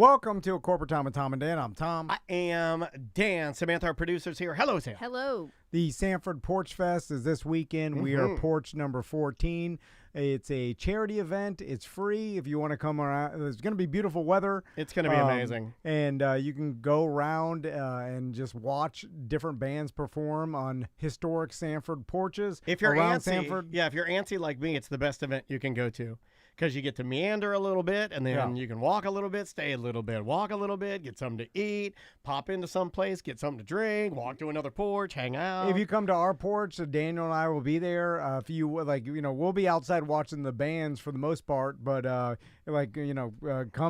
Welcome to A Corporate Tom with Tom and Dan. I'm Tom. I am Dan. Samantha, our producer's here. Hello, Sam. Hello. The Sanford Porch Fest is this weekend. We are porch number 14. It's a charity event. It's free if you want to come around. There's going to be beautiful weather. It's going to be amazing. And you can go around and just watch different bands perform on historic Sanford porches If you're around antsy, Sanford. yeah, if you're antsy like me, it's the best event you can go to. Because you get to meander a little bit, and then you can walk a little bit, stay a little bit, walk a little bit, get something to eat, pop into some place, get something to drink, walk to another porch, hang out. If you come to our porch, Daniel and I will be there. If you we'll be outside watching the bands for the most part, but come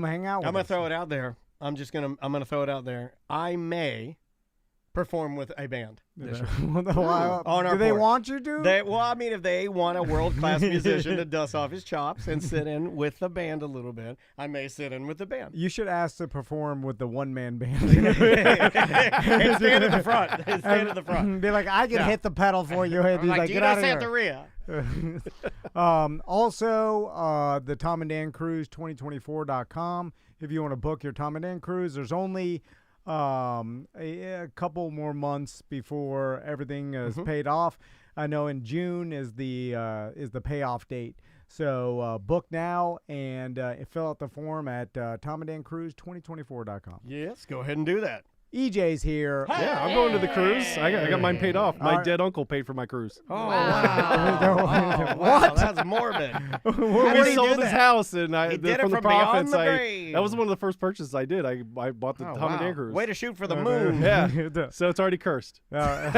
hang out with I'm gonna us. throw it out there. I'm gonna throw it out there. I may perform with a band this year. On our Do they porch. want you to? If they want a world-class musician to dust off his chops and sit in with the band a little bit, I may sit in with the band. You should ask to perform with the one-man band. And stand at the front. Stand at the front. Be like, I can hit the pedal for you. I'm He's like, get out of here. Santeria. Also, the Tom and Dan Cruise 2024.com. If you want to book your Tom and Dan Cruise, there's only a couple more months before everything is paid off. I know in June is the payoff date. So book now and fill out the form at tomanddancruise2024.com. Yes, go ahead and do that. EJ's here. Yeah, I'm going to the cruise. I got mine paid off. My dead uncle paid for my cruise. Oh, Wow. Wow, that's morbid. He sold his house, and He did it from the from beyond profits, the grave. that was one of the first purchases I did. I bought the Tom and Dan cruise. Way to shoot for the moon. Yeah, so it's already cursed. I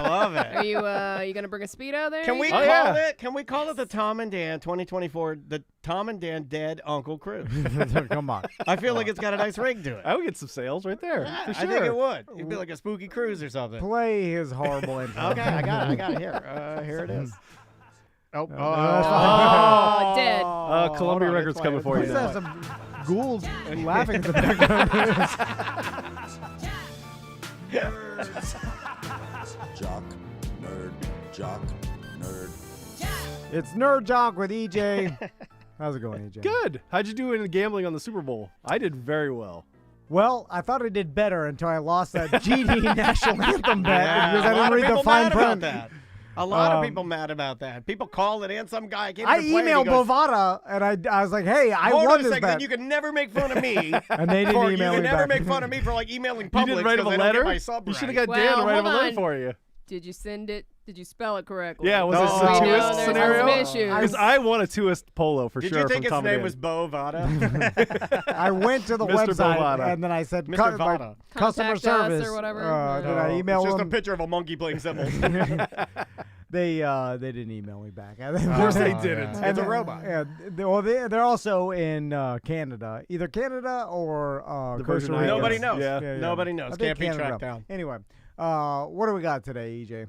love it. Are you gonna bring a Speedo there? Can we EJ? call it? Can we call it the Tom and Dan 2024? The Tom and Dan Dead Uncle Cruise. Come on. I feel like it's got a nice ring to it. I would get some sales right there. For sure. I think it would. It'd be like a spooky cruise or something. Play his horrible intro. Okay, I got it here. Here it is. Oh, Oh, dead. Columbia Records coming for you Who's now. that? Some ghouls laughing in the background. Jock, nerd. It's Nerd Jock with EJ. How's it going, EJ? Good. How'd you do in gambling on the Super Bowl? I did very well. Well, I thought I did better until I lost that GD national anthem bet because I a lot didn't of read the people fine mad about print. that. A lot of people mad about that. People call it in. Some guy came I to play emailed and he goes, Bovada and I was like, "Hey, I hold won on a this second. bet." You can never make fun of me. And they didn't for, email You me can never back. make fun of me for like emailing You Publix didn't write him a because I don't get letter? my sub You should have right. got Dan to write him a hold letter on. for you. Did you send it? Did you spell it correctly? Yeah, was No. this We a know two-ist there's scenario? some issues. Because I won a two-ist polo for Did sure you think from his Tom and name Dan. was Bovada? I went to the Mr. website Bovada. and then I said, Mr. Vada. customer Contact us service or whatever. Did I email It's just a them? picture of a monkey playing cymbals. They didn't email me back. Of course they didn't. It's a robot. Yeah, they're also in Canada, either Canada or The Costa Virgin Rica. Nobody Islands. knows. Yeah. Nobody I knows. think Can't be Canada. tracked down. Anyway, what do we got today, EJ?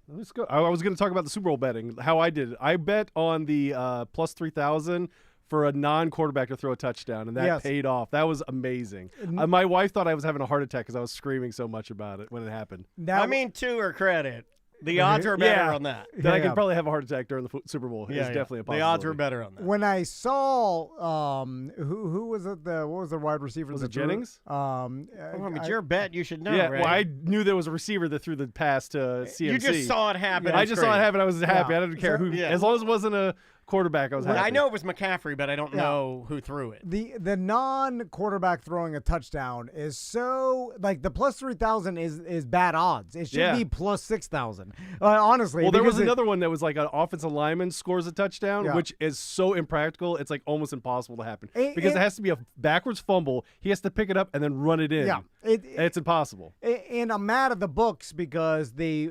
Let's go. I was going to talk about the Super Bowl betting, how I did it. I bet on the plus 3,000 for a non-quarterback to throw a touchdown, and that paid off. That was amazing. My wife thought I was having a heart attack because I was screaming so much about it when it happened. Now, I mean, to her credit, the odds were better on that. That I Yeah. could probably have a heart attack during the Super Bowl. It's definitely a possibility. The odds were better on that. when I saw who was it? What was the wide receiver? Was that it threw? Jennings? I mean, it's your bet. You should know, Yeah, right? well, I knew there was a receiver that threw the pass to CMC. You just saw it happen. I just saw it happen. I was happy. Yeah. I didn't care who. Yeah. As long as it wasn't a quarterback, I was happy. I know it was McCaffrey, but I don't know who threw it. The non-quarterback throwing a touchdown is so like the plus 3,000 is bad odds. It should be plus 6,000. Honestly, well, there was because another one that was like an offensive lineman scores a touchdown, which is so impractical. It's like almost impossible to happen because it has to be a backwards fumble. He has to pick it up and then run it in. Yeah, it's impossible. And I'm mad at the books because the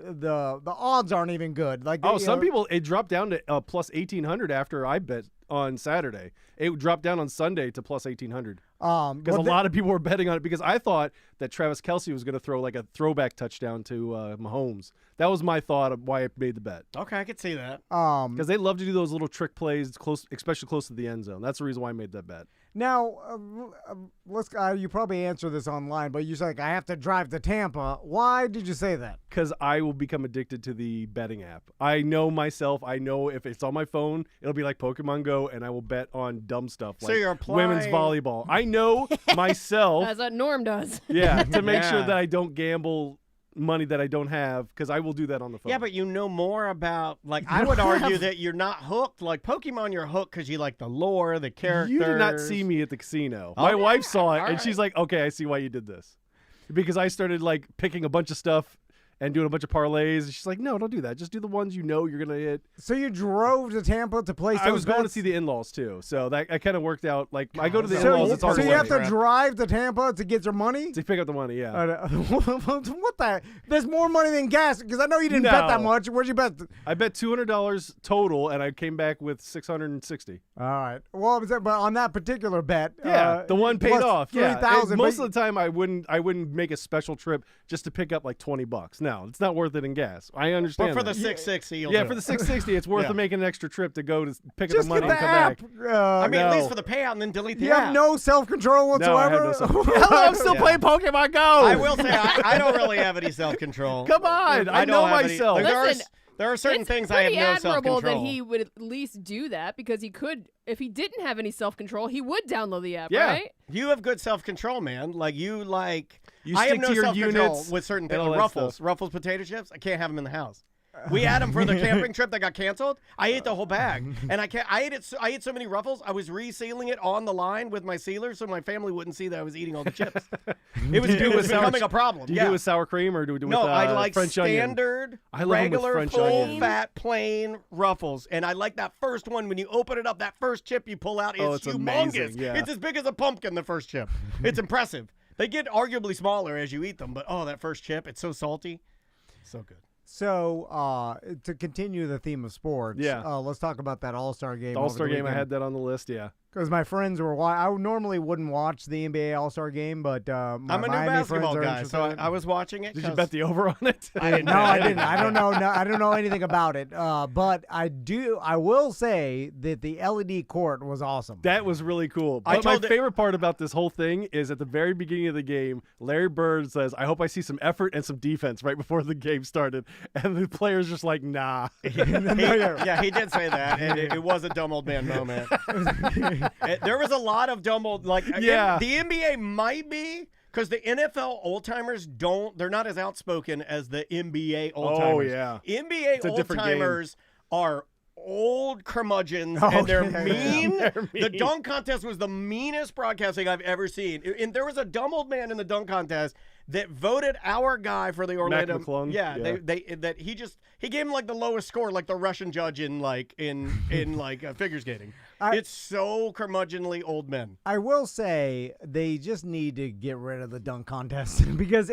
odds aren't even good. Like Some people it dropped down to plus 1,800 after I bet on Saturday. It dropped down on Sunday to plus 1,800. Because a lot of people were betting on it because I thought that Travis Kelce was going to throw like a throwback touchdown to Mahomes. That was my thought of why I made the bet. Okay, I could see that. Because they love to do those little trick plays, especially close to the end zone. That's the reason why I made that bet. Now, let's. You probably answer this online, but you said I have to drive to Tampa. Why did you say that? Because I will become addicted to the betting app. I know myself. I know if it's on my phone, it'll be like Pokemon Go. go and I will bet on dumb stuff So like you're women's applying- volleyball. I know myself, As Norm does. to make sure Yeah. that I don't gamble money that I don't have because I will do that on the phone. Yeah, but you know more about, like, I would argue that you're not hooked. Like, Pokemon, you're hooked because you like the lore, the characters. You did not see me at the casino. Oh, My yeah. wife saw it, All and she's like, okay, I see why you did this. Because I started, like, picking a bunch of stuff and doing a bunch of parlays. And she's like, no, don't do that. Just do the ones you know you're going to hit. So you drove to Tampa to place I those was going to bets? see the in-laws, too. So that I kind of worked out. Like, I go to the So, in-laws, it's hard so to you have win. to drive to Tampa to get your money? To pick up the money, yeah. What the? There's more money than gas because I know you didn't bet that No. much. Where'd you bet? I bet $200 total, and I came back with $660. All right. Well, but on that particular bet, The one paid plus off. Yeah. 3,000. And most of the time, I wouldn't make a special trip just to pick up like $20. No, it's not worth it in gas. I understand. But for that. the 660, you'll yeah, do for it. the 660, it's worth Yeah. it making an extra trip to go to pick up just the get money the and come app. back. I mean, at No. least for the payout, and then delete the You app. have no self-control No, I have whatsoever. no self-control. Hello, I'm still Yeah. playing Pokemon Go. I will say, I don't really have any self-control. Come on, I don't know have any- myself. like, Listen, there are certain it's things I have pretty no admirable self-control. that he would at least do that because he could, if he didn't have any self-control, he would download the app, Yeah. right? You have good self-control, man. Like, you You I have stick no to your self-control units with certain and things. all Like that Ruffles. stuff. Ruffles potato chips, I can't have them in the house. We had them for the camping trip that got canceled. I ate the whole bag, and I can't. I ate so many Ruffles. I was resealing it on the line with my sealers, so my family wouldn't see that I was eating all the chips. It was, Do you do it it was with sour- becoming a problem. Do you yeah. do it with sour cream or do it with No, I like French onion? standard, I love 'em with regular, French full onion. fat, plain Ruffles, and I like that first one. When you open it up, that first chip you pull out is Oh, it's humongous. amazing, yeah. It's as big as a pumpkin. The first chip, it's impressive. They get arguably smaller as you eat them, but that first chip, it's so salty, so good. So to continue the theme of sports, Yeah. let's talk about that All-Star game. The All-Star game, I had that on the list, yeah. Because my friends were I normally wouldn't watch the NBA All-Star game, but my I'm a new Miami basketball friends are guy, so interested. I was watching it. Did you 'cause bet the over on it? I didn't. No, I didn't. I don't know. No, I don't know anything about it. But I do. I will say that the LED court was awesome. That was really cool. I But my told it- favorite part about this whole thing is at the very beginning of the game, Larry Bird says, I hope I see some effort and some defense right before the game started. And the player's just like, nah. Yeah, he did say that, and it was a dumb old man moment. There was a lot of dumb old, like, Yeah. the NBA might be, because the NFL old-timers they're not as outspoken as the NBA old-timers. yeah. NBA It's a different game. old-timers are old curmudgeons, Oh, and they're yeah, mean. They're The mean. dunk contest was the meanest broadcasting I've ever seen. And there was a dumb old man in the dunk contest that voted our guy for the Orlando. McClung? Yeah, Yeah. he gave him like the lowest score, like the Russian judge in figure skating. It's so curmudgeonly old men. I will say they just need to get rid of the dunk contest because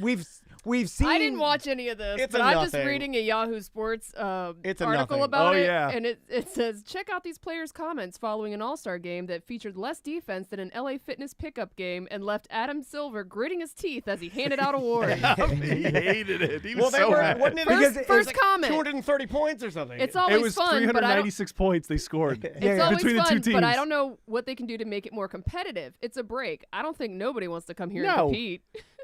we've seen. I didn't watch any of this, It's but a I'm just nothing. reading a Yahoo Sports It's a article nothing. about Oh, it, yeah. and it says, check out these players' comments following an All-Star game that featured less defense than an LA Fitness pickup game and left Adam Silver gritting his teeth as he handed out awards. He hated it. He was Well, they so were. mad. Wasn't it Because it was first like comment. 230 points or something? It's always It was fun, but I don't, 396 points they scored. it's always between the two fun, but I teams. don't know what they can do to make it more competitive. It's a break. I don't think nobody wants to come here and No. compete.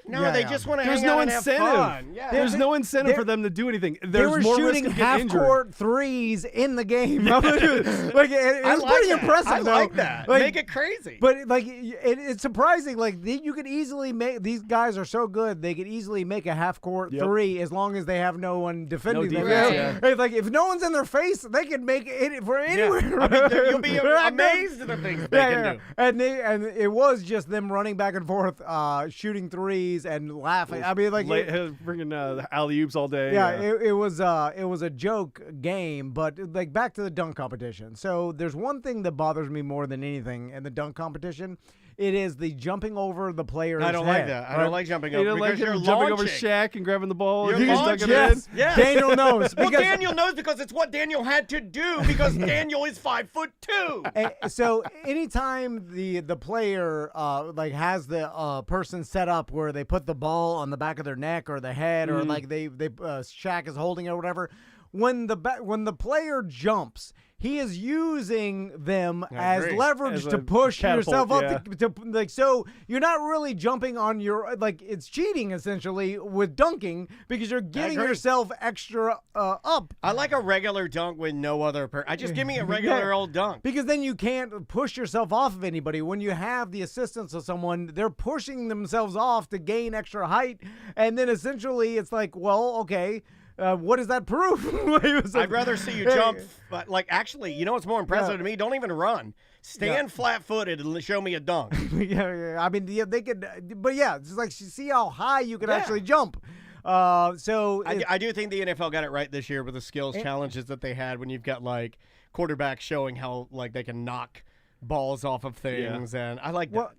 no, Yeah, they yeah. just want to There's hang no out and incentive. have fun. Yeah. There's no incentive they- for them to do anything. They There's were more shooting risk of getting injured. half-court threes in the game. Like it I was like pretty that. impressive, I though. like that. Like, Make it crazy. But it's surprising. Like you could easily make these guys are so good. They could easily make a half-court Yep. three as long as they have no one defending them. defense, yeah. Hey, like if no one's in their face, they can make it for anywhere. I mean, you'll be Right? amazed at the things they can do. And it was just them running back and forth, shooting threes and laughing. I mean, like. Bringing alley oops all day. Yeah, it was a joke game, but like back to the dunk competition. So there's one thing that bothers me more than anything in the dunk competition. It is the jumping over the player's I don't like head, that. I right? don't like jumping You over don't like because him you're jumping over launching. Shaq and grabbing the ball You're and just launching. dunking it in? Yes. Daniel knows Well, because Daniel knows because it's what Daniel had to do because Daniel is 5'2". so anytime the player like has the person set up where they put the ball on the back of their neck or the head or like they Shaq is holding it or whatever. when the player jumps, he is using them as leverage to push yourself up. To so you're not really jumping on your it's cheating essentially with dunking because you're giving yourself extra up. I like a regular dunk with no other. I just give me a regular old dunk because then you can't push yourself off of anybody. When you have the assistance of someone, they're pushing themselves off to gain extra height, and then essentially it's like, well, okay. What does that prove? I'd rather see you jump, but actually, you know what's more impressive to me? Don't even run. Stand flat-footed and show me a dunk. I mean, they could, but it's like see how high you could actually jump. So I do think the NFL got it right this year with the skills challenges that they had when you've got quarterbacks showing how they can knock balls off of things, and I like that. Well,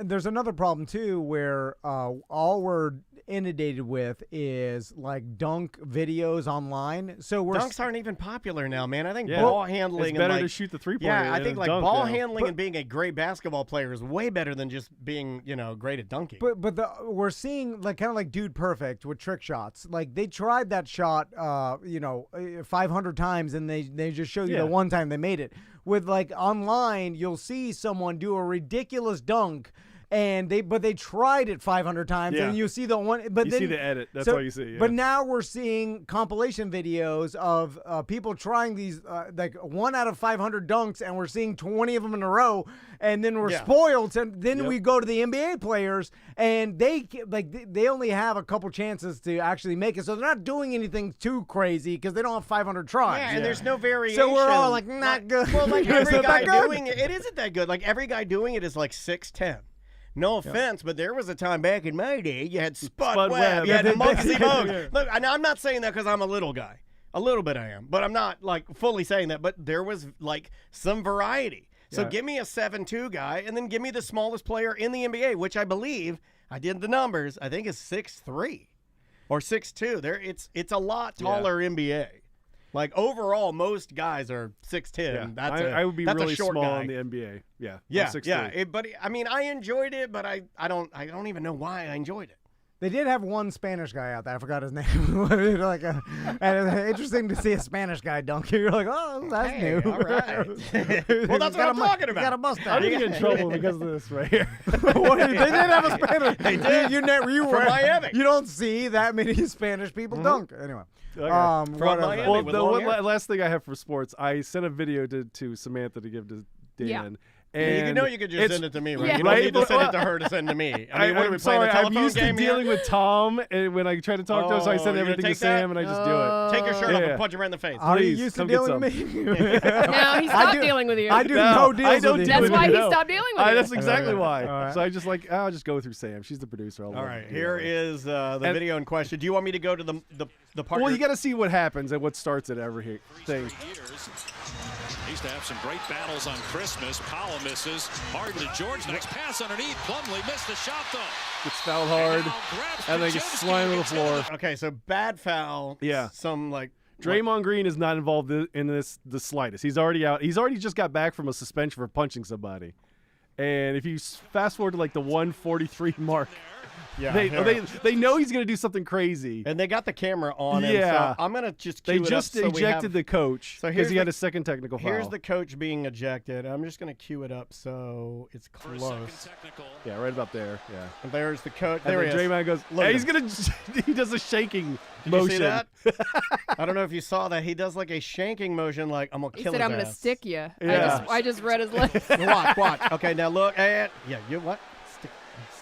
there's another problem too where all we're inundated with is dunk videos online. So dunks aren't even popular now, man. I think ball handling it's better to shoot the 3-pointer. Yeah, I think dunk, ball handling and being a great basketball player is way better than just being great at dunking. But we're seeing kind of like Dude Perfect with trick shots. They tried that shot 500 times and they just showed you the one time they made it. With online, you'll see someone do a ridiculous dunk, and they tried it 500 times, and you see the one. But you see the edit. That's all you see. Yeah. But now we're seeing compilation videos of people trying these 1 out of 500 dunks, and we're seeing 20 of them in a row, and then we're spoiled. And then we go to the NBA players, and they only have a couple chances to actually make it, so they're not doing anything too crazy because they don't have 500 tries. Yeah, and there's no variation. So we're all not good. Well, every guy doing it isn't that good. Every guy doing it is 6'10". No offense, but there was a time back in my day you had Spud Webb, you had Muggsy Bogues. Look, I'm not saying that because I'm a little guy. A little bit I am, but I'm not fully saying that. But there was some variety. So give me a 7'2" guy, and then give me the smallest player in the NBA, which I believe I did the numbers. I think is 6'3" or 6'2". It's a lot taller NBA. Overall, most guys are 6'10". Yeah. I would be really short small guy. in the NBA. Yeah. Yeah. But I mean, I enjoyed it, but I don't even know why I enjoyed it. They did have one Spanish guy out there. I forgot his name. And it's interesting to see a Spanish guy dunk. You're like, oh, that's new. All right. Well, that's what I'm talking about. Got a mustache. I'm going to get in trouble because of this right here. They did have a Spanish. They did. You From Miami. You don't see that many Spanish people dunk. Anyway. Okay. From Miami. Well, last thing I have for sports, I sent a video to Samantha to give to Dan. Yeah. And you could just send it to me, right? Yeah. You don't need to send it to her to send to me. I mean, what are we playing, a telephone I'm used game to dealing here? with Tom, and when I try to talk to him, so I send you're everything gonna to take Sam, that? and I just do it. Take your shirt off and punch her in the face. Are you Please, used to come get dealing with me? No, he stopped dealing with you. I do no deals I don't with deal you. That's with why you, he no. stopped dealing with you. That's exactly why. All right. So I just I'll just go through Sam. She's the producer. All right, here is the video in question. Do you want me to go to the part? Well, you got to see what happens and what starts at every thing. He used to have some great battles on Christmas. Powell misses. Hard to George. Nice pass underneath. Plumlee missed the shot, though. Gets fouled hard, and then gets slammed to the floor. Okay, so bad foul. Yeah. Some Draymond Green is not involved in this the slightest. He's already out. He's already just got back from a suspension for punching somebody. And if you fast forward to the 143 mark, they know he's going to do something crazy. And they got the camera on him. Yeah. So I'm going to just cue They it just up so ejected the coach because he had a second technical foul. Here's the coach being ejected. I'm just going to cue it up so it's close. Yeah, right about there. Yeah. And there's the coach. And There then he is. Draymond goes, Look hey, at he's he does a shaking Did motion. you see that? I don't know if you saw that. He does a shanking motion I'm going to He kill said, his I'm going to ass. stick you. Yeah. I just read his lips. Watch. Okay, now look. And, you what?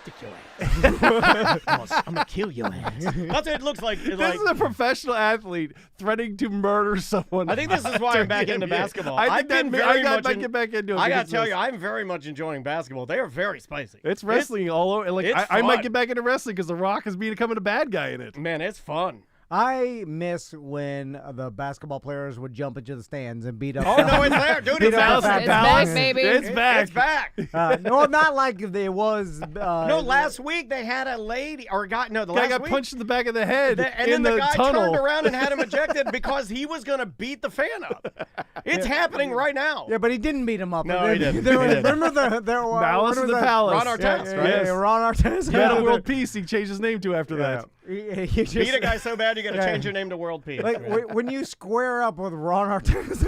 Stick your ass. I'm going to kill your ass. That's what it looks like. This is a professional athlete threatening to murder someone. I think this is why I'm back into basketball. I think I got to get back into it. I got to tell you, I'm very much enjoying basketball. They are very spicy. It's wrestling all over. it's I might fun. get back into wrestling because The Rock is becoming a bad guy in it. Man, it's fun. I miss when the basketball players would jump into the stands and beat up. Oh, no, it's there. Dude, it's up back. the It's back, baby. It's back. It's back. No, not like it was. No, last week they had a lady or guy. No, the Guy last got week. punched in the back of the head And in then the guy tunnel. turned around and had him ejected because he was going to beat the fan up. It's happening right now. Yeah, but he didn't beat him up. No, he didn't. Remember the Malice in the Palace. Ron Artest, Yeah, right? Ron Artest. He had a world peace he changed his name to after that. He just, Beat a guy so bad you got to change your name to World Peace. Like when you square up with Ron Artest,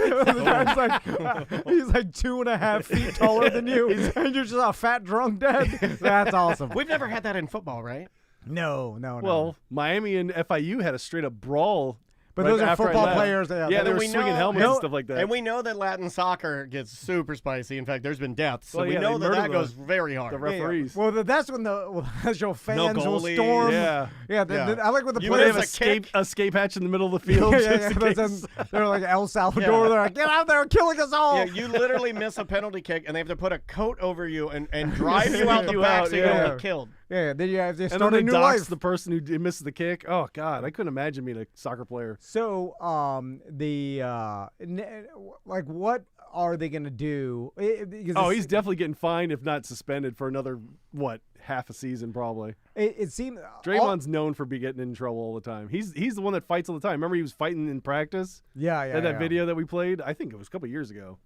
he's like 2.5 feet taller than you, and you're just a fat drunk dad. That's awesome. We've never had that in football, right? No. Well, Miami and FIU had a straight up brawl. But right those are after I football left. players. Yeah, they were swinging helmets and stuff like that. And we know that Latin soccer gets super spicy. In fact, there's been deaths. So we yeah, know they that murder goes very hard. The referees. Well, that's when the national fans will goalies. storm. Yeah. I like when the You They players have miss a escape hatch in the middle of the field. they're like El Salvador. Yeah. They're like, get out there, killing us all. Yeah, you literally miss a penalty kick, and they have to put a coat over you and drive you out the You back out, so you yeah. don't get killed. Yeah, then you have to And then start they a new dox life. the person who misses the kick. Oh God, I couldn't imagine being a soccer player. So, like, what are they gonna do? He's definitely getting fined, if not suspended, for another half a season probably. It seemed Draymond's known for getting in trouble all the time. He's the one that fights all the time. Remember, he was fighting in practice. Yeah. That video that we played. I think it was a couple years ago.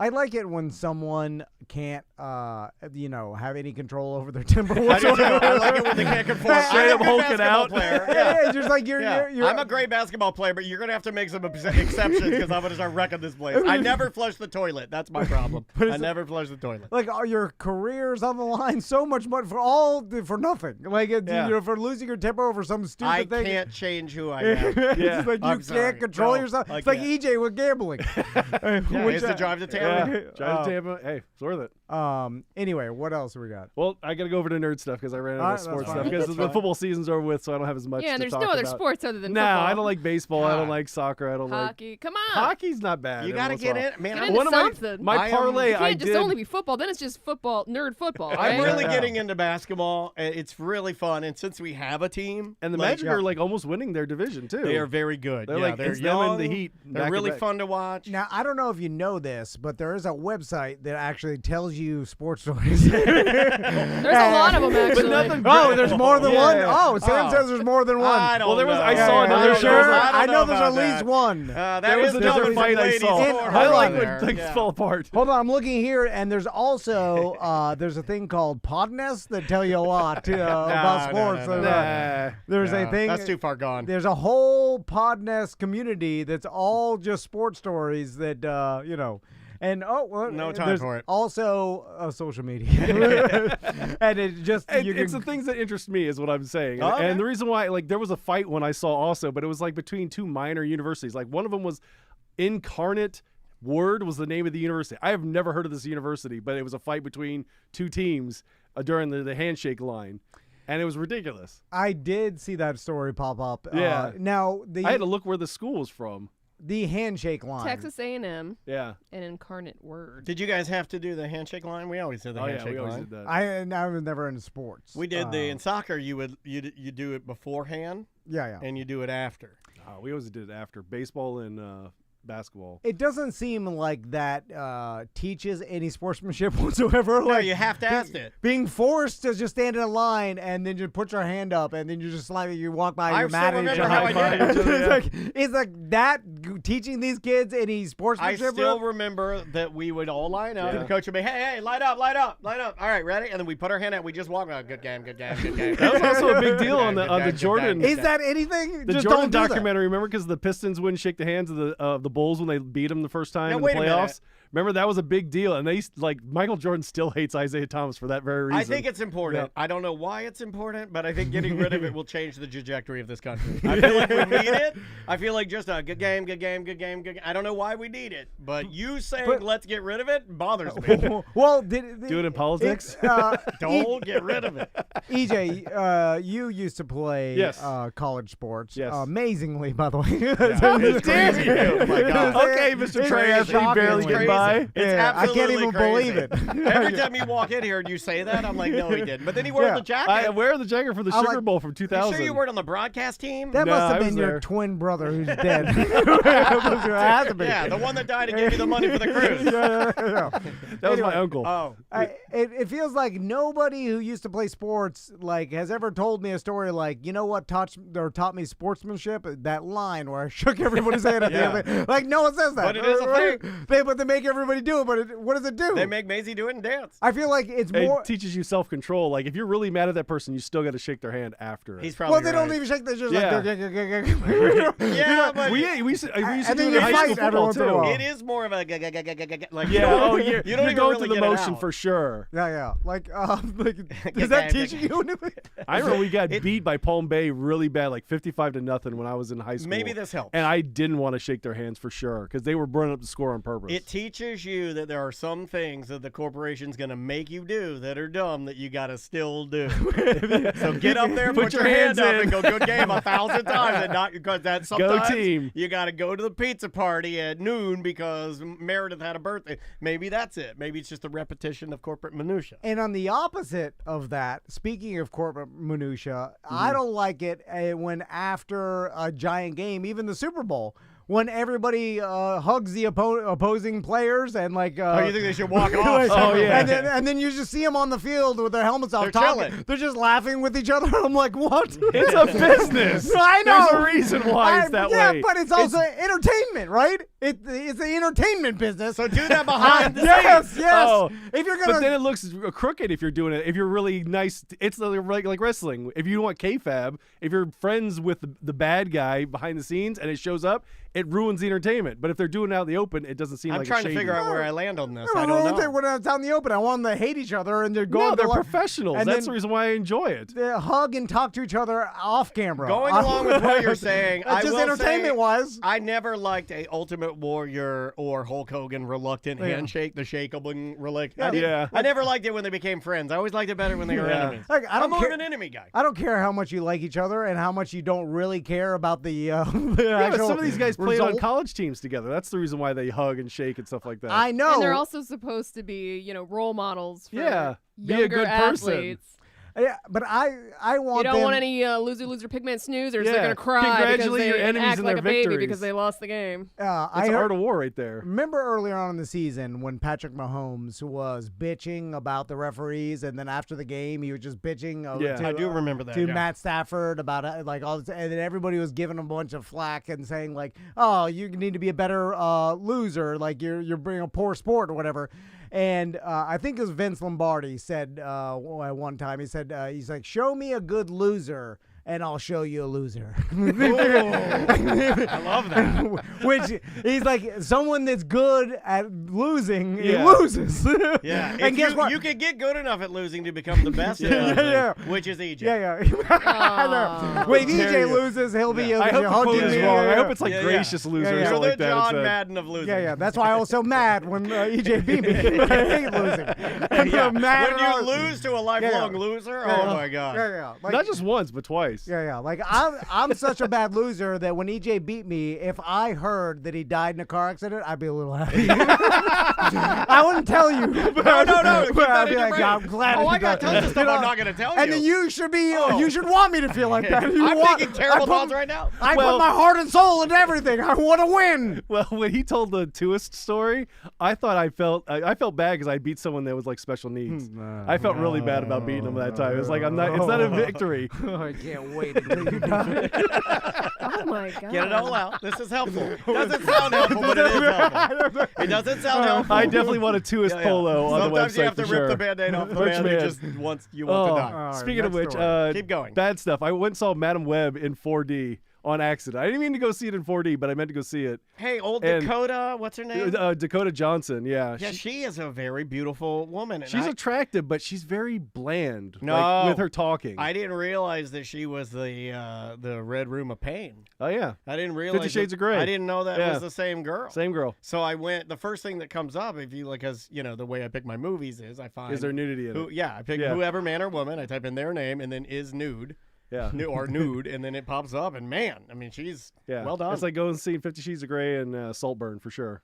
I like it when someone can't, have any control over their temper I do whatsoever. too. I like it when they can't conform. Straight up I'm a good hulking basketball out. player. Yeah, just like you're. I'm a great basketball player, but you're going to have to make some exceptions because I'm going to start wrecking this place. I never flush the toilet. That's my problem. I never flush the toilet. Like your career's on the line, so much money for nothing. Like for losing your temper over some stupid I thing. can't change who I am. It's just like I'm you sorry. can't control No, yourself. I It's like can't. EJ with gambling. I used to drive to Tampa. Yeah, drive to Tampa. Hey, it's worth it. Anyway, what else we got? Well, I got to go over to nerd stuff because I ran out All of right, sports that's stuff fine. because That's the fine. football season's over with, so I don't have as much. Yeah, and to there's talk no other about. sports other than No, football. I don't like baseball. I don't God. like soccer. I don't hockey. Come on. like hockey's not bad. You every got to once in a get while. in. Man, Get I'm into One of something. my I am- parlay, You I can't just did. only be football. Then it's just football, nerd football. I'm Right? really Yeah. getting into basketball. It's really fun. And since we have a team, And the like, Magic are like almost winning their division too. they are very good. They're yeah, like they're it's them and young. the Heat. They're back really to back. fun to watch. Now, I don't know if you know this, but there is a website that actually tells you sports stories. There's a lot of them actually. nothing- Oh, there's more than Yeah. one? Oh, Sam Oh. says there's more than one. I don't Well, there was- know. I saw another Are you show. sure? I I don't know there's about at least that. one. That There was is another the fight I ladies' saw. sport I I right like there. when things Yeah. fall apart. Hold on, I'm looking here, and there's also there's a thing called Podnest that tell you a lot about sports. no. There's a No, thing. that's too far gone. There's a whole Podnest community that's all just sports stories that And No time there's for it. Also, social media, and it just It's the things that interest me, is what I'm saying. Oh, okay. And the reason why, like, there was a fight when I saw also, but it was like between two minor universities. Like, one of them was Incarnate Word was the name of the university. I have never heard of this university, but it was a fight between two teams during the handshake line, and it was ridiculous. I did see that story pop up. Yeah. Now I had to look where the school was from. the handshake line. Texas A&M, Yeah. an Incarnate Word. Did you guys have to do the handshake line? We always did the Oh yeah, handshake we always line. did that. I was never into sports. We did in soccer. You do it beforehand Yeah. and you do it after. We always did it after baseball and basketball. It doesn't seem like that teaches any sportsmanship whatsoever. No, Like you have to ask it. being forced to just stand in a line and then just put your hand up and then you just you walk by. I You're still mad at each remember other. how I did it. It's like that teaching these kids any I sportsmanship. still remember that we would all line up, Yeah. and the coach would be, "Hey, light up, light up, light up." All right, ready? And then we put our hand out. We just walk out. Good game, good game, good game. That was also a big deal Good on the game, on good the game, Jordan. good game. Is that anything? The Just Jordan don't do that. documentary, remember, because the Pistons wouldn't shake the hands of the Bulls when they beat them the first time Now, in the wait a minute. playoffs. Remember, that was a big deal, and Michael Jordan still hates Isaiah Thomas for that very reason. I think it's important. Yeah. I don't know why it's important, but I think getting rid of it will change the trajectory of this country. I feel like we need it. I feel like just a good game, good game, good game, good game. I don't know why we need it, but you saying let's get rid of it bothers me. Well, Do it in politics? Don't get rid of it. EJ, you used to play Yes. college sports. Yes. Amazingly, by the way. It's crazy. Oh my God. Okay, Mr. It's Trey, crazy. after you barely It's get crazy. by. It's Yeah, I can't absolutely even crazy. believe it. Every time you walk in here and you say that, I'm like, no, he didn't. But then he wore Yeah. the jacket. I wear the jacket for the I'm Sugar like, Bowl from You 2000. sure you weren't on the broadcast team? That No, must I have was been your there. twin brother who's dead. It has to be. Yeah, the one that died and gave you the money for the cruise. Yeah. That was my uncle. Oh. It feels like nobody who used to play sports has ever told me a story like, you know what taught me sportsmanship? That line where I shook everybody's hand at the end of it. Like, no one says that. But it is a thing. But they make everybody do it, but what does it do? They make Maisie do it and dance. I feel like it's more. It teaches you self-control. Like if you're really mad at that person, you still got to shake their hand after it. He's probably they don't even shake. They're just yeah, but we used to and do then it you in high fight school every football once in a too. while. it is more of a like Yeah, you don't you're even going really through the get it motion out. for sure. Yeah. Like does that teach you anything? I remember we got beat by Palm Bay really bad, like 55-0 when I was in high school. Maybe this helps. And I didn't want to shake their hands for sure because they were burning up the score on purpose. It teaches you that there are some things that the corporation's going to make you do that are dumb that you got to still do. So get up there, put your hand up, and go good game 1,000 times, and not because that's sometimes Go team. you got to go to the pizza party at noon because Meredith had a birthday. Maybe that's it. Maybe it's just a repetition of corporate minutia. And on the opposite of that, speaking of corporate minutia, I don't like it when after a giant game, even the Super Bowl, when everybody hugs the opposing players and like. You think they should walk off? Oh, yeah. And then you just see them on the field with their helmets off. They're talking. chilling. They're just laughing with each other. I'm like, what? It's a business. I know. There's a reason why it's that way. Yeah, but it's also entertainment, right? It's the entertainment business. So do that behind the Yes. scenes. Oh, If you're gonna, but then it looks crooked if you're doing it. If you're really nice, it's like wrestling. If you want kayfabe, if you're friends with the bad guy behind the scenes and it shows up, it ruins the entertainment. But if they're doing it out in the open, it doesn't seem I'm like trying it's to shady. figure out where I land on this. I I don't know. when it's out in the open, I want them to hate each other and they're No, going. they're to professionals. and That's then the reason why I enjoy it. they hug and talk to each other off camera. Going along with what you're saying, That's I just will entertainment say, wise. I never liked a Ultimate Warrior or Hulk Hogan reluctant handshake, the shakeable reluctant. Yeah. I never liked it when they became friends. I always liked it better when they were enemies. Like, I don't I'm more care- of an enemy guy. I don't care how much you like each other and how much you don't really care about the Yeah, but actual some of these guys played on result. college teams together. That's the reason why they hug and shake and stuff like that. I know. And they're also supposed to be, role models for Yeah, be a younger good person. athletes. Yeah, but I want You don't them, want any loser pigman snoozers. Yeah. They're gonna cry because Congratulate they your enemies act in like their a baby victories. because they lost the game. I It's heard, art of war right there. remember earlier on in the season when Patrick Mahomes was bitching about the referees, and then after the game he was just bitching. Yeah. to, I do remember that. to yeah. Matt Stafford about like all this, and then everybody was giving him a bunch of flack and saying like, "Oh, you need to be a better loser, like you're bringing a poor sport or whatever." And I think it was Vince Lombardi said at one time, he said, he's like, "Show me a good loser and I'll show you a loser." I love that. Which he's like, someone that's good at losing, Yeah. he loses. Yeah. And guess what? You could get good enough at losing to become the best at Yeah. losing, Yeah. which is EJ. Yeah. I know. When dare EJ you. loses, he'll be I hope the quote hugging is me. wrong. I Yeah. hope it's like Yeah, yeah. gracious loser Yeah, or yeah. You're something the like that. John instead. Madden of losing. Yeah. That's why I was so mad when EJ beat me. I hate losing. I'm Yeah. mad When about- you lose to a lifelong loser, Yeah. oh my god. Yeah. Like, Not just once, but twice. Yeah. Like I'm such a bad loser that when EJ beat me, if I heard that he died in a car accident, I'd be a little happy. I wouldn't tell you. No. Keep But that I'd in be your like, brain. I'm glad. Oh, he I got died. tons of stuff I'm not going to tell you. And then you should be. Oh. You should want me to feel like that. You I'm want, thinking terrible I put- thoughts right now. I Well- put my heart and soul into everything. I want to win. Well, when he told the Tuist story, I thought I felt bad because I beat someone that was like special needs. I felt really bad about beating him that time. It was like it's not a victory. I can't wait until you die. Oh my god! Get it all out. This is helpful. Doesn't sound helpful, but it is helpful. It doesn't sound helpful. I definitely want a Tuist Yeah, yeah. polo on the website Sometimes you have to for rip sure. the Band-Aid off the Rich man who man. just wants you want to die. All right, Speaking of next which, story. Keep going. Bad stuff. I went and saw Madem Web in 4D on accident. I didn't mean to go see it in 4D, but I meant to go see it. Hey, old And- Dakota, what's her name? Dakota Johnson, yeah. Yeah, she is a very beautiful woman. And She's I, attractive, but she's very bland No. with her talking. I didn't realize that she was the Red Room of Pain. Oh, yeah. I didn't realize. 50 Shades that- of Grey. I didn't know that Yeah. was the same girl. Same girl. So I went. The first thing that comes up, if you like, because the way I pick my movies is I find Is there nudity in who. it? Yeah, I pick Yeah. whoever man or woman. I type in their name and then is nude. Yeah. Or nude, and then it pops up, and man, I mean, she's Yeah. well done. It's like going and seeing 50 Shades of Grey and Saltburn for sure.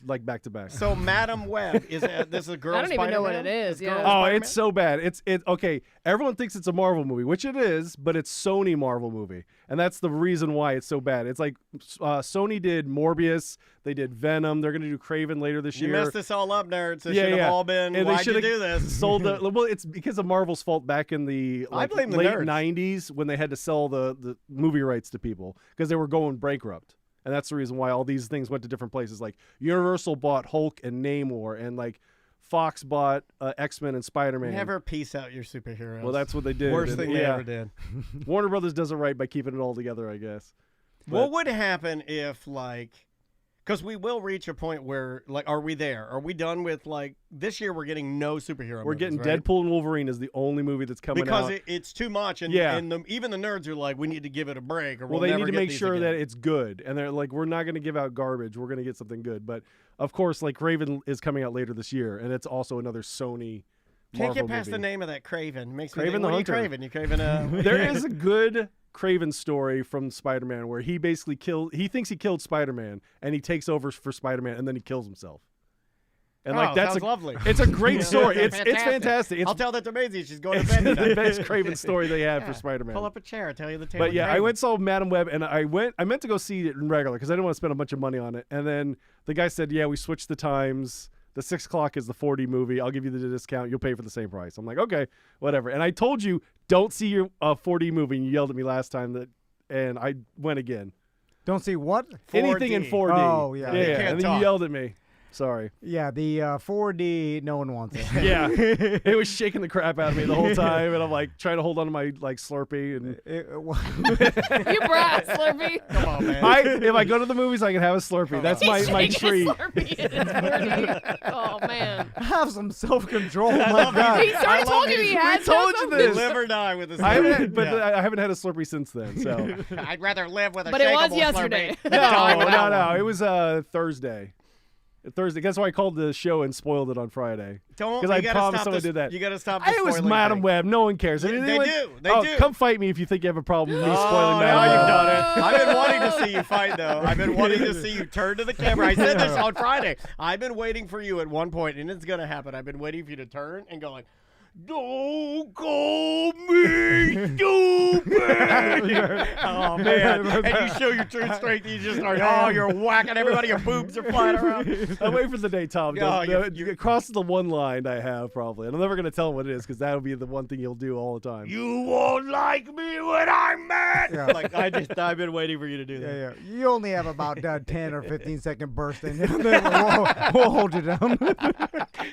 Like back to back. So Madem Web is this is a girl? I don't even know what it Spider-Man? is, Girl yeah. Oh, Spider-Man? it's so bad. It's okay. Everyone thinks it's a Marvel movie, which it is, but it's Sony Marvel movie, and that's the reason why it's so bad. It's like Sony did Morbius, they did Venom. They're gonna do Craven later this You year. messed this all up, nerds. It Yeah, should have yeah. all been. And they Why'd you should've do this? Sold the well. It's because of Marvel's fault back in the I blame the late nerds. '90s when they had to sell the movie rights to people because they were going bankrupt. And that's the reason why all these things went to different places. Like Universal bought Hulk and Namor, and like Fox bought Xmen and Spider-Man. Never piece out your superheroes. Well, that's what they did. Worst thing they ever did. Warner Brothers does it right by keeping it all together, I guess. What would happen if, like, because we will reach a point where, like, are we there? Are we done with, like, this year we're getting no superhero We're movies, getting right? Deadpool and Wolverine is the only movie that's coming because out. it's too much, and, even the nerds are like, we need to give it a break, or well, they need to make sure that it's good, and they're like, we're not going to give out garbage. We're going to get something good. But of course, like Craven is coming out later this year, and it's also another Sony. Can't Marvel get past movie. the name of that Craven. Makes me Craven think, the what Hunter. are you craving? You craving There is a good Craven story from Spider-Man where he basically he thinks he killed Spider-Man, and he takes over for Spider-Man, and then he kills himself. And like that's lovely. It's a great story. It's Fantastic. fantastic. It's I'll tell that to Maisie. She's going to bed the tonight. best Craven story they have for Spider-Man. Pull up a chair. Tell you the tale. But of yeah, I Craven. went and saw Madem Web, and I meant to go see it in regular because I didn't want to spend a bunch of money on it. And then the guy said, "Yeah, we switched the times. The 6 o'clock is the 4D movie. I'll give you the discount. You'll pay for the same price." I'm like, okay, whatever. And I told you, don't see your 4D movie. And you yelled at me last time and I went again. Don't see what? 4D. Anything in 4D. Oh, yeah. yeah. You can't And then talk. you yelled at me. Sorry. Yeah, the 4D, no one wants it. Yeah, it was shaking the crap out of me the whole time, and I'm like trying to hold on to my like Slurpee. And You brat, Slurpee. Come on, man. if I go to the movies, I can have a Slurpee. That's my Shaking treat. his Slurpee in his 4D. Oh, man. Have some self-control, my God. He's already told you he has told you some. this. Live or die with this. I haven't had a Slurpee since then. So I'd rather live with a But it was shakeable yesterday. Slurpee. no. It was Thursday. That's why I called the show and spoiled it on Friday. Don't. Because I you gotta promised stop someone this- did that. You got to stop. The It was spoiling Madem thing. Web. No one cares. They do. They do. Come fight me if you think you have a problem with me Oh, spoiling now Madem you've Web. done it. I've been wanting to see you fight, though. I've been wanting to see you turn to the camera. I said this on Friday. I've been waiting for you at one point, and it's going to happen. I've been waiting for you to turn and go like, "Don't call me stupid." Oh, man. And you show your true strength. You just start, you're whacking everybody. Your boobs are flying around. I'm waiting for the day Tom Oh, does. It crosses the one line I have, probably. And I'm never going to tell him what it is because that'll be the one thing he'll do all the time. You won't like me when I'm mad. Yeah. Like, I've been waiting for you to do that. Yeah. You only have about 10 or 15-second burst in you. Then we'll hold you down. Then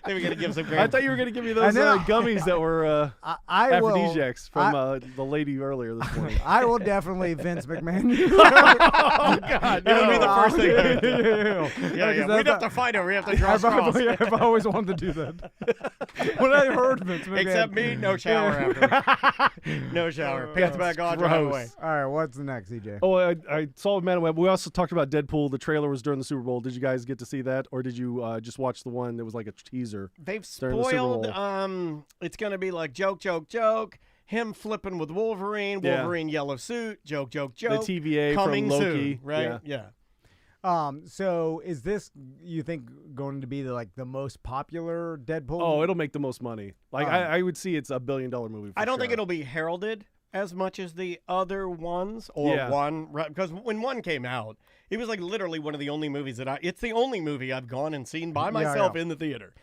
we're going to give some great. I thought you were going to give me those And then gummies that were I will. aphrodisiacs from the lady earlier this morning. I will definitely Vince McMahon. Oh, God. It would be the no. first thing. Yeah. We'd have to fight her. We have to draw straws. I've always wanted to do that. When I heard Vince McMahon. Except me, no shower after. No shower. Pants back on, drive gross. away. All right, what's the next, EJ? Oh, I saw Madem Web. We also talked about Deadpool. The trailer was during the Super Bowl. Did you guys get to see that, or did you just watch the one that was like a teaser? They've during the Super spoiled. Bowl? It's going to be like joke, joke, joke. Him flipping with Wolverine. Yeah. Wolverine yellow suit. Joke, joke, joke. The TVA Coming from Loki, soon, right? Yeah. So is this, you think, going to be the most popular Deadpool? Oh, it'll make the most money. Like I would see it's $1 billion movie. For I don't think sure. it'll be heralded as much as the other ones, or one, right? Because when one came out, it was like literally one of the only movies that it's the only movie I've gone and seen by myself in the theater.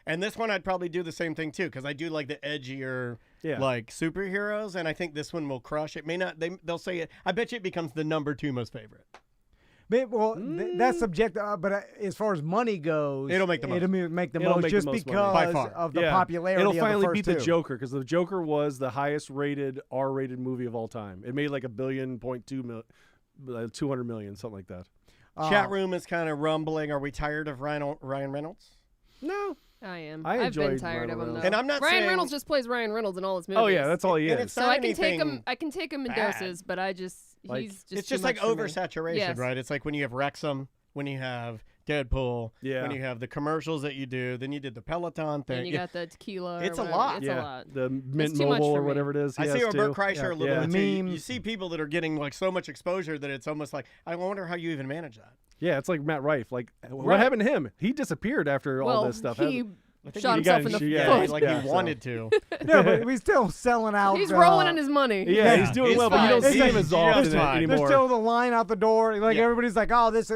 And this one I'd probably do the same thing too, because I do like the edgier, like superheroes, and I think this one will crush. It may not. They'll say it. I bet you it becomes the number 2 most favorite. Well, that's subjective, but as far as money goes, It'll make the most. It'll make the It'll most make just the most money. because By far. of the popularity It'll of finally the first beat the two. Joker because the Joker was the highest rated R-rated movie of all time. It made like $1.2 billion, 200 million, something like that. Chat room is kind of rumbling. Are we tired of Ryan Reynolds? No. I am. I I've been enjoyed tired Ryan of him Reynolds. though. And I'm not Ryan saying- Reynolds just plays Ryan Reynolds in all his movies. Oh yeah, that's all he And is. it's So not I can take anything him. I can take him in bad. doses, but he's just It's too just much like for me. oversaturation, Yes. right? It's like when you have Wrexham, when you have Deadpool, when you have the commercials that you do, then you did the Peloton thing. And you got the tequila. or It's a whatever. lot. It's yeah, a lot. the Mint too much Mobile for or me. whatever it is. I he see has Bert too. Kreischer a little Yeah. bit too. You Memes. see people that are getting like so much exposure that it's almost like, I wonder how you even manage that. Yeah, it's like Matt Rife. Like, what Right. happened to him? He disappeared after all Well, this stuff. he think shot he himself got in the shot- Yeah, foot. like Yeah, he so- wanted to. No, but he's still selling out. He's rolling in his money. Yeah, he's doing He's well, but you don't fine. see him as He's often just fine. There's anymore. still the line out the door. Like Yeah. everybody's like, oh, this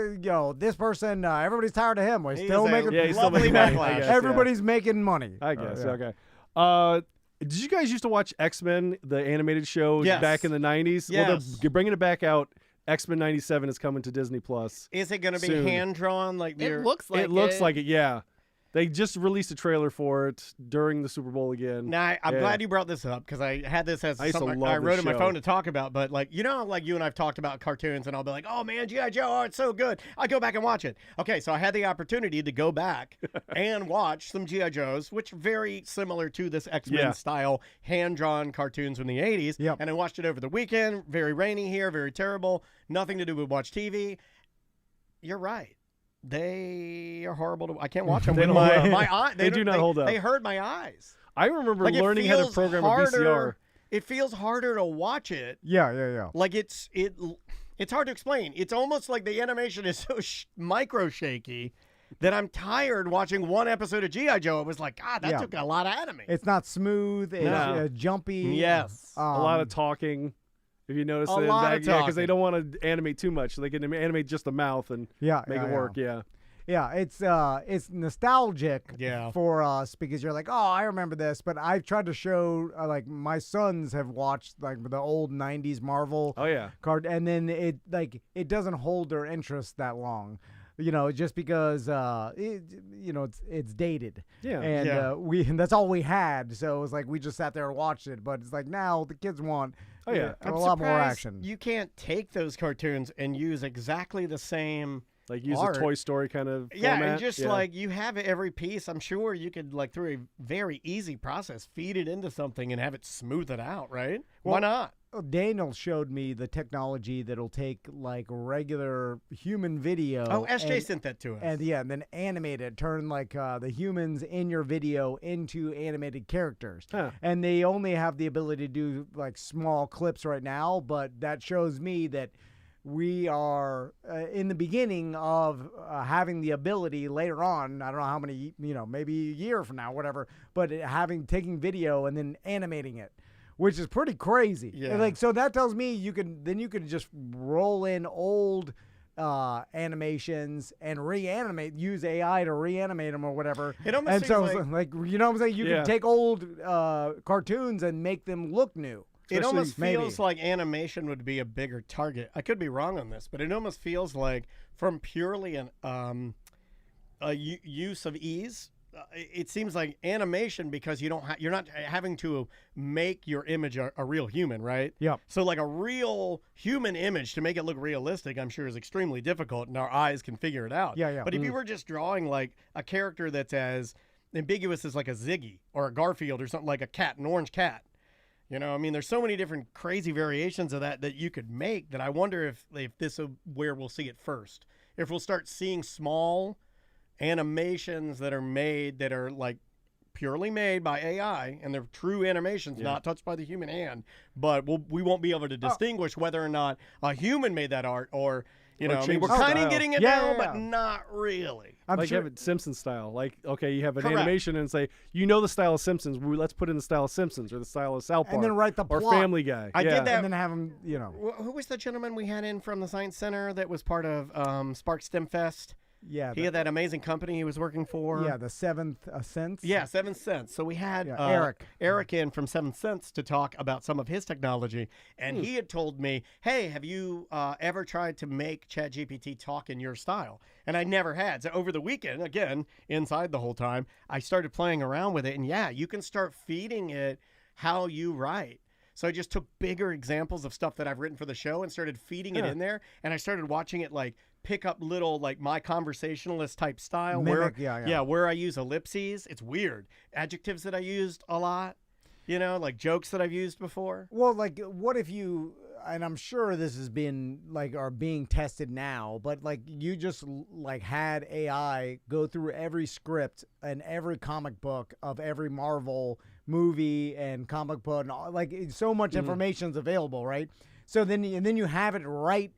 this person, everybody's tired of him. Well, he's He's still a making. Yeah, he's still lovely making money, backlash. I guess, Everybody's making money. I guess. Yeah. Okay. Did you guys used to watch Xmen, the animated show Yes. back in the 90s? Well, Yes. they're bringing it back out Xmen 97 is coming to Disney Plus. Is it going to be soon. hand drawn? Like It looks like it looks like it. Yeah. They just released a trailer for it during the Super Bowl again. Now, I'm glad you brought this up because I had this as something I wrote in my phone to talk about. But, like, you know, like you and I've talked about cartoons, and I'll be like, oh, man, G.I. Joe, oh, it's so good. I go back and watch it. Okay, so I had the opportunity to go back and watch some G.I. Joes, which are very similar to this X-Men style hand-drawn cartoons from the 80s. Yep. And I watched it over the weekend. Very rainy here, very terrible. Nothing to do with watch TV. You're right. They are horrible to. I can't watch them with my eye. They do not hold up. They hurt my eyes. I remember learning how to program a VCR. It feels harder to watch it. Yeah. Like it's hard to explain. It's almost like the animation is so micro shaky that I'm tired watching one episode of G.I. Joe. It was like, God, that took a lot of anime. It's not smooth. It's jumpy. Yes. A lot of talking. If you notice, because they don't want to animate too much, so they can animate just the mouth and make it work. Yeah, it's nostalgic for us because you're like, oh, I remember this, but I've tried to show like my sons have watched like the old '90s Marvel card, and then it doesn't hold their interest that long. You know, just because it's dated. Yeah. And that's all we had. So it was like we just sat there and watched it. But it's like now the kids want a lot more action. You can't take those cartoons and use exactly the same use a Toy Story kind of format. And just like you have every piece, I'm sure you could like through a very easy process feed it into something and have it smooth it out, right? Why not? Daniel showed me the technology that'll take like regular human video. Oh, SJ sent that to us. And then animate it, turn like the humans in your video into animated characters. Huh. And they only have the ability to do like small clips right now, but that shows me that we are in the beginning of having the ability later on. I don't know how many, maybe a year from now, whatever, but taking video and then animating it, which is pretty crazy. Yeah. Like, so that tells me you can just roll in old animations and use AI to reanimate them or whatever. It almost seems like you know what I'm saying? You can take old cartoons and make them look new. It almost feels like animation would be a bigger target. I could be wrong on this, but it almost feels like from purely a use of ease, it seems like animation because you're not having to make your image a real human, right? Yeah. So like a real human image to make it look realistic, I'm sure is extremely difficult, and our eyes can figure it out. Yeah. But if you were just drawing like a character that's as ambiguous as like a Ziggy or a Garfield or something like a cat, an orange cat. You know, I mean, there's so many different crazy variations of that you could make that I wonder if this is where we'll see it first. If we'll start seeing small animations that are made that are like purely made by AI and they're true animations, not touched by the human hand, but we won't be able to distinguish whether or not a human made that art or you know, I mean, we're kind of getting it now, but not really. I'm like you have it Simpsons style. Like, okay, you have an animation and say, the style of Simpsons. Let's put in the style of Simpsons or the style of South Park. And then write the plot. Or Family Guy. I did that. And then have them, Who was the gentleman we had in from the Science Center that was part of Spark STEM Fest? Yeah. He had that amazing company he was working for. Yeah, the Seventh Sense. Yeah, Seventh Sense. So we had Eric in from Seventh Sense to talk about some of his technology. And he had told me, hey, have you ever tried to make ChatGPT talk in your style? And I never had. So over the weekend, again, inside the whole time, I started playing around with it. And you can start feeding it how you write. So I just took bigger examples of stuff that I've written for the show and started feeding it in there. And I started watching it like pick up little like my conversationalist type style. Mimic, where I use ellipses. It's weird. Adjectives that I used a lot, like jokes that I've used before. Well, like what if you, and I'm sure this has been like are being tested now, but like you just like had AI go through every script and every comic book of every Marvel movie and comic book, and like so much information's available, right? So then you have it write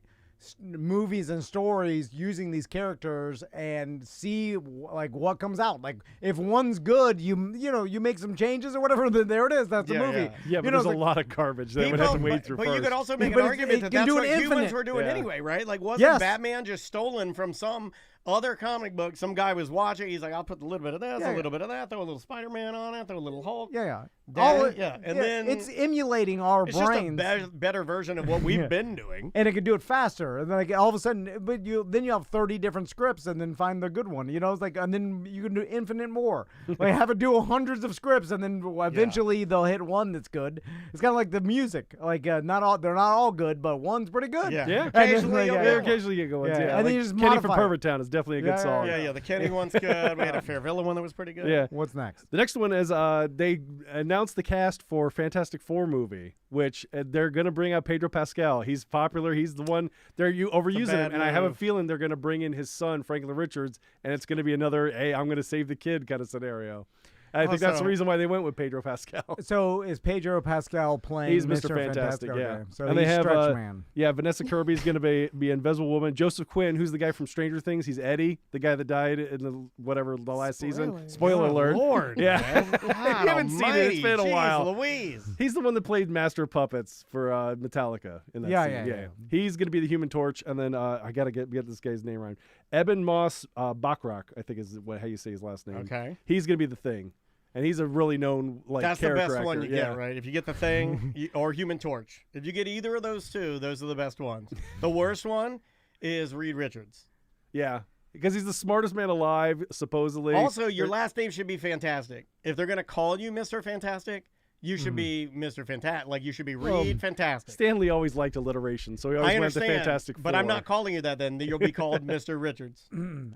movies and stories using these characters and see like what comes out. Like if one's good, you make some changes or whatever. Then there it is. That's the movie. Yeah, but there's a lot of garbage that would have to wade through but first. You could also make an argument that that's what humans were doing anyway, right? Like wasn't Batman just stolen from some other comic books, some guy was watching. He's like, I'll put a little bit of this, Yeah, a little bit of that, throw a little Spider-Man on it, throw a little Hulk. Yeah. And then it's emulating our it's brains. just a better version of what we've been doing. And it can do it faster. And like all of a sudden, but then you have 30 different scripts and then find the good one. You know, it's like, and then you can do infinite more. Like have it do hundreds of scripts and then eventually they'll hit one that's good. It's kind of like the music. Like they're not all good, but one's pretty good. Yeah. Occasionally, And then, occasionally you go into Yeah. yeah. And then Like you just Kenny modify from it. Pervert Town is definitely a good song. Yeah, the Kenny one's good. We had a Fair Villain one that was pretty good. Yeah. What's next? The next one is they announced the cast for Fantastic Four movie, which they're going to bring out Pedro Pascal. He's popular. He's the one they're overusing him, and I have a feeling they're going to bring in his son, Franklin Richards, and it's going to be another, hey, I'm going to save the kid kind of scenario. I think that's the reason why they went with Pedro Pascal. So is Pedro Pascal playing He's Mr. Fantastic, yeah. Okay. So And he's they have Stretch Man. Yeah, Vanessa Kirby's going to be Invisible Woman. Joseph Quinn, who's the guy from Stranger Things, he's Eddie, the guy that died in the last season. Spoiler alert. Lord, yeah. God You haven't seen it. It's been a Jeez while. Louise. He's the one that played Master of Puppets for Metallica in that scene. Yeah. He's going to be the Human Torch, and then I got to get this guy's name right. Eben Moss Bachrach, I think is how you say his last name. Okay. He's going to be the Thing. And he's a really known That's the character best one actor. you get, right? If you get the Thing or Human Torch. If you get either of those two, those are the best ones. The worst one is Reed Richards. Yeah. Because he's the smartest man alive, supposedly. Also, your last name should be Fantastic. If they're going to call you Mr. Fantastic, you should be Mr. Fantastic. Like, you should be Reed Fantastic. Stanley always liked alliteration, so he always went to Fantastic Four. But I'm not calling you that then. You'll be called Mr. Richards.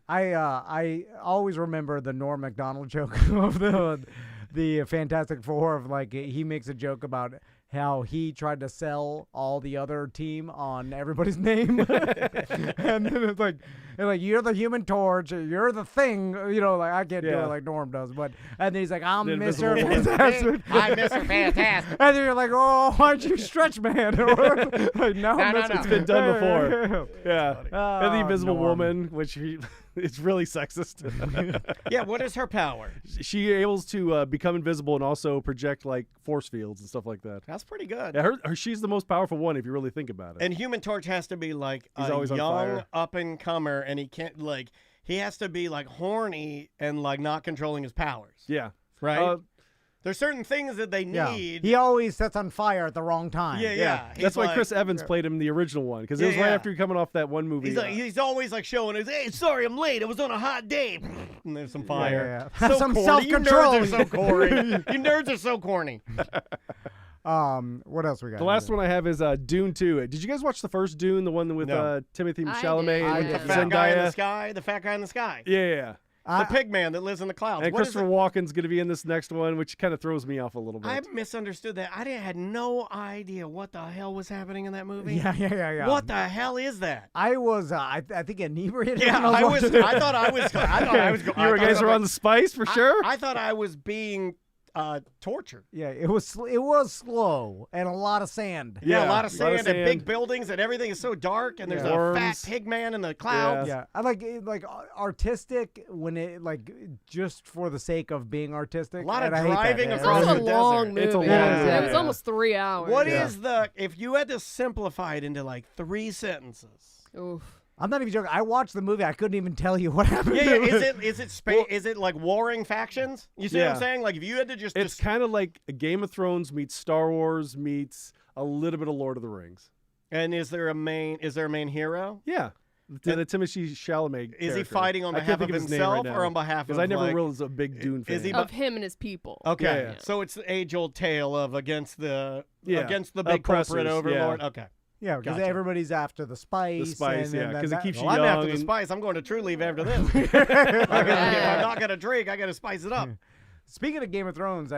I always remember the Norm Macdonald joke of the Fantastic Four of like he makes a joke about how he tried to sell all the other team on everybody's name. And then it's like you're the Human Torch, you're the Thing, you know, like I can't do it like Norm does, but and then he's like, I'm Mr. Fantastic. I'm Mr. Fantastic. And then you're like, oh, aren't you Stretch Man? Like, no, It's been done before. Yeah. And the Invisible Norm. Woman, which it's really sexist. Yeah, what is her power? She able to become invisible and also project like force fields and stuff like that. That's pretty good. Yeah, she's the most powerful one if you really think about it. And Human Torch has to be like He's a always on young fire. up-and-comer, and he can't, like, he has to be, like, horny and, like, not controlling his powers. Yeah. Right? There's certain things that they Yeah. need. He always sets on fire at the wrong time. Yeah. That's why like- Chris Evans played him in the original one, because it was right Yeah. after he coming off that one movie. He's always, like, showing us, hey, sorry, I'm late. I was on a hot day. And there's some fire. Yeah. So Some corny. self-control. You nerds are so corny. You nerds are so corny. What else we got? The last one I have is Dune 2. Did you guys watch the first Dune, the one with No. Timothy I Chalamet did. and I with did. The fat guy in the Zendaya? sky. The fat guy in the sky. Yeah. The pig man that lives in the clouds. And What is Christopher it? Walken's going to be in this next one, which kind of throws me off a little bit. I misunderstood that. I had no idea what the hell was happening in that movie. Yeah. What the hell is that? I was, I think, inebriated. Yeah, when I was. watching it. I thought I was. You guys were on the spice for sure? I thought I was being tortured. Yeah, it was slow and a lot of sand. Yeah, a lot of a lot of sand and sand. big buildings and everything is so dark and there's Yeah. a fat Worms. pig man in the clouds. Yeah, I like it, like artistic when it like just for the sake of being artistic. A lot of and I hate that. driving Yeah. It's across also the a desert. long movie. It's a long movie, It was yeah. almost 3 hours. What is if you had to simplify it into like 3 sentences? Oof. I'm not even joking. I watched the movie. I couldn't even tell you what happened. Yeah, is it like warring factions? You see what I'm Yeah. saying? Like if you had to just It's kind of like a Game of Thrones meets Star Wars meets a little bit of Lord of the Rings. and is there a main hero? Yeah. The Timothy Chalamet Is he character. fighting on I behalf can't of think his name right himself now, or on behalf of because I never like, realized a big Dune fan. is he Of him and his people. Okay, Yeah. so it's the age-old tale of against the big Oppressors, corporate overlord. yeah. Okay. Yeah, because Gotcha. every's after the spice. The spice, and yeah, then 'cause it that- keeps you Well, I'm young after the and- spice. I'm going to True Leave after this. If I'm not gonna drink, I gotta spice it up. Speaking of Game of Thrones,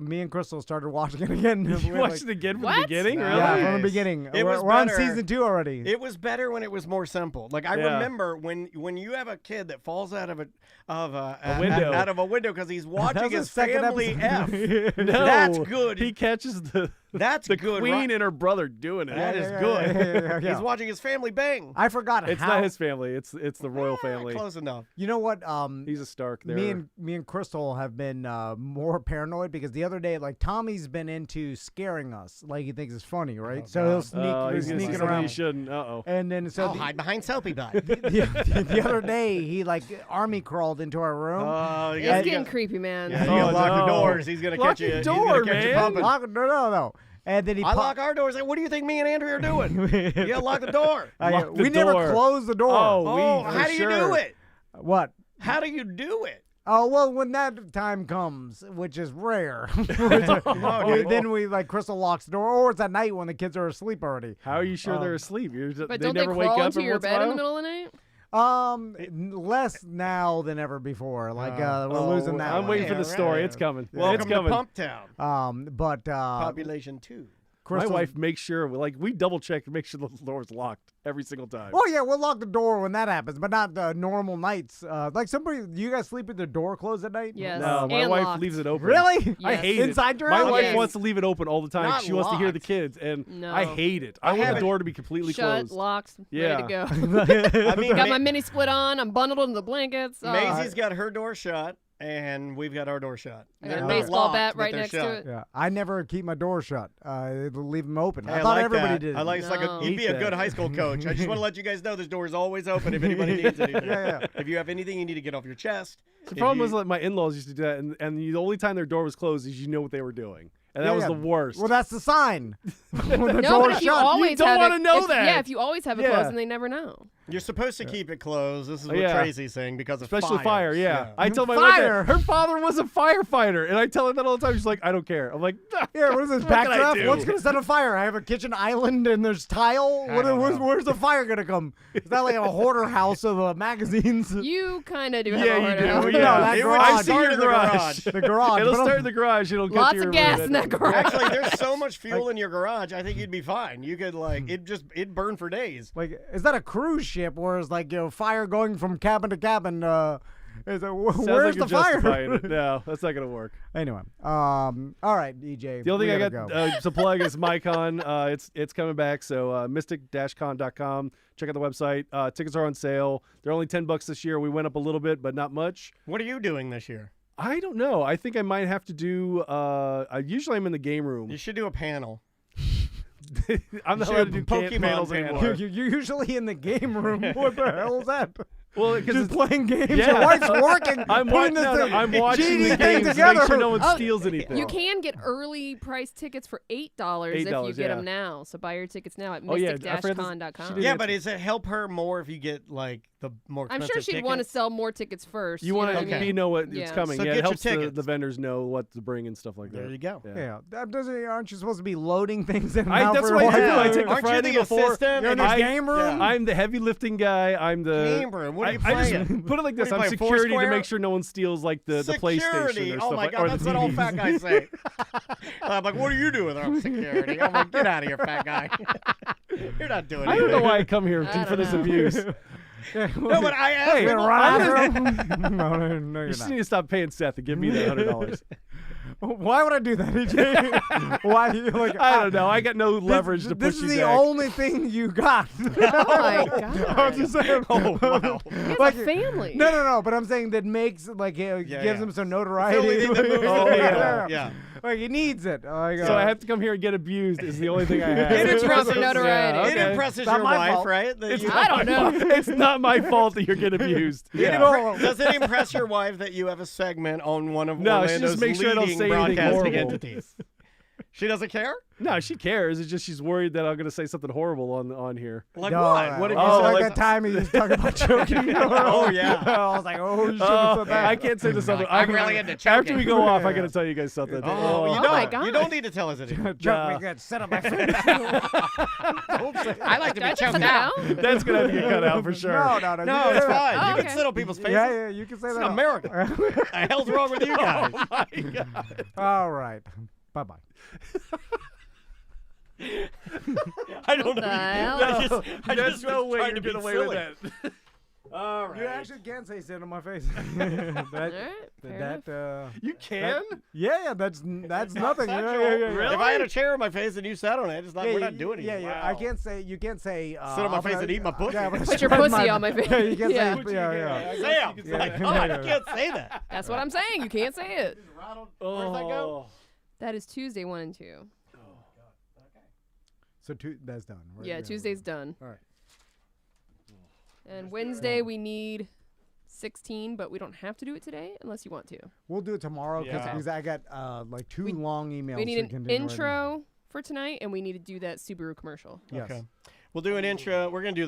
me and Crystal started watching it again. You watched it again from the What? beginning, really? Yeah, from the Nice. beginning. It was we're on better. season 2 already. It was better when it was more simple. Like I Yeah. remember when you have a kid that falls out of a window. out of a window because he's watching That's the his second family episode. F. No, That's good. He catches the That's the good. queen and her brother doing it. That is good. Yeah. He's watching his family bang. I forgot It's how. not his family. It's the royal family. Close enough. You know what? He's a Stark there. Me and Crystal have been more paranoid because the other day, like Tommy's been into scaring us, like he thinks it's funny, right? So he'll sneak, he's sneaking something around. He shouldn't. Uh-oh. And then so I'll hide behind Soapy Butt. the other day he like army crawled into our room. Oh, It's getting creepy, man. Yeah, you gotta lock the no. doors. He's gonna Lock catch you. the He's door, gonna catch you man. pumping. No. And then he I lock our doors. What do you think me and Andrew are doing? You gotta lock the door. Lock the we never door. close the door. Oh, for how do you do sure. it? What? How do you do it? Oh, well, when that time comes, which is rare, then we, like, Crystal locks the door, or it's at night when the kids are asleep already. How are you sure they're asleep? But they don't never they wake crawl up into every your once in a bed in while? the middle of the night? Less now than ever before. Like, we're losing that I'm one. waiting for the Yeah, story. right. It's coming. Welcome It's coming. to Pump Town. But Population 2. My Crystal's- wife makes sure, we double check to make sure the door's locked every single time. Oh, yeah, we'll lock the door when that happens, but not normal nights. Like, you guys sleep with the door closed at night? Yes. No, my and wife locked. leaves it open. Really? I Yes. hate Inside it. your My house? wife Yes. wants to leave it open all the time. Not She wants to hear the locked. kids, and No. I hate it. I want have the it door to be completely Shut, closed. locked, Yeah. ready to go. I mean, Got my mini split on. I'm bundled into the blankets. Oh, Maisie's got her door shut, and we've got our door shut. I got a They're baseball locked, bat but right they're next shut. to it. Yeah, I never keep my door shut. Leave them open. Hey, I thought like everybody that. did. I like it's like No. you'd be Hate a good that. high school coach. I just want to let you guys know this door is always open if anybody needs anything. Yeah. If you have anything you need to get off your chest. The problem was like my in-laws used to do that, and the only time their door was closed is you know what they were doing, and that was the worst. Well, that's the sign. When the No, door's but if you shut. always don't have wanna it, know if- that. Yeah, if you always have it Yeah. closed, and they never know. You're supposed to keep it closed. This is what Yeah. Tracy's saying because of Especially fire, fires. yeah. I tell my wife Fire. that her father was a firefighter, and I tell her that all the time. She's like, I don't care. I'm like, Yeah, what is this, What can I backdraft? do? What's going to set a fire? I have a kitchen island and there's tile? Where's the fire going to come? Is that like a hoarder house of magazines? You kind of do have Yeah, a you hard do, house. yeah. No, that It would garage. start in the garage. The garage. it'll but start in the garage. It'll get Lots to your of gas room. in that garage. Actually, there's so much fuel in your garage. I think you'd be fine. You could it'd burn for days. like, is that a cruise ship where it's like, fire going from cabin to cabin? Where's Sounds the like you're fire? justifying it. No, that's not gonna work. Anyway, all right, EJ. The only we thing I gotta got go. to plug is MyCon. It's coming back. So mystic-con.com. Check out the website. Tickets are on sale. They're only $10 this year. We went up a little bit, but not much. What are you doing this year? I don't know. I think I might have to do. Usually I'm in the game room. You should do a panel. I'm not should allowed to do Pokemon panels panel. anymore. You're usually in the game room. What the hell is that? Well, because Just playing games. Yeah. Your wife's working. I'm putting watching. this I'm watching GD the thing games to together. make sure no one Oh, steals anything. You can get early price tickets for $8 if you $8, get yeah. them now. So buy your tickets now at Oh, yeah, I forgot this- mystic-con.com. she did Yeah, it. but does it help her more if you get like the more I'm expensive sure she'd want to tickets? sell more tickets first. You want know to what I Okay. mean? know what Yeah. it's coming. So Yeah, get it your helps tickets. the vendors know what to bring and stuff like that. There you go. Yeah, aren't you supposed to be loading things in? I- now that's for what your I do. wife? I take the Aren't Friday you the before. assistant? You're in and this I- game room? Yeah. I'm the heavy lifting guy. I'm the Game room. What are you I just playing? put it like this. What are I'm you playing, security to Foursquare? make sure no one steals like the Security. PlayStation or Oh stuff my like God, or that's the what all TVs. fat guys say. I'm like, what are you doing? I'm security. I'm like, get out of here, fat guy. You're not doing I anything. don't know why I come here I for don't this know. abuse. No, but I asked Hey, You're people- gonna run I'm after him? No, You you're just not. need to stop paying Seth and give me the $100. Why would I do that, EJ? Why? Like, I don't know. I got no leverage to This push is you the back. only thing you got. Oh my I'm just God. saying. Oh, wow. It's Like, a family. No, but I'm saying that makes gives yeah. him some It's the only notoriety. thing that moves Oh, the yeah. needle. Yeah. Like he needs it. Like, So I have to come here and get abused is the only thing I have. It It's impresses, notoriety. Yeah, it okay. impresses Not your my wife, fault. right? That you- I don't know. It's not my fault that you're getting abused. Yeah. Does it impress your wife that you have a segment on one of No, she Orlando's just makes sure I don't leading say anything broadcasting horrible. entities? She doesn't care? No, she cares. It's just she's worried that I'm going to say something horrible on here. Like No, what? What did you oh, say? like like- that time he was talking about choking. Oh, yeah. I was like, oh, you should have Oh, said that. I can't say this something. I'm really into choking. After we go off, I Yeah. got to tell you guys something. Oh, you Oh don't. my God. You don't need to tell us anything. Choke me good. Sit on my face. I like to Did I be just choked cut that out. out? That's going to have to get cut out for sure. No. No, you it's can- fine. Oh, You okay. can sit on people's faces. Yeah, you can say It's that. America. What the hell's wrong with you guys? Oh, my God. All right. Bye-bye. I don't know. the hell? I There's just no was way trying you're to be getting away silly. with that. All right. You actually can't say sit on my face. All right. You can? That's nothing. Not Yeah, Joel. yeah. If I had a chair on my face and you sat on it, we're not doing anything. Yeah. I can't say. You can't say. Sit on my face and eat my pussy. Put your pussy on my face. Yeah, you can't Yeah. say. Yeah. Sam, you can't say that. That's what I'm saying. You can't say it. Where's that go? That is Tuesday 1 and 2. So that's done. Yeah, Tuesday's done. All right. And Wednesday we need 16, but we don't have to do it today unless you want to. We'll do it tomorrow because I got like two long emails. We need an intro for tonight, and we need to do that Subaru commercial. Yes. Okay. We'll do an intro. We're going to do the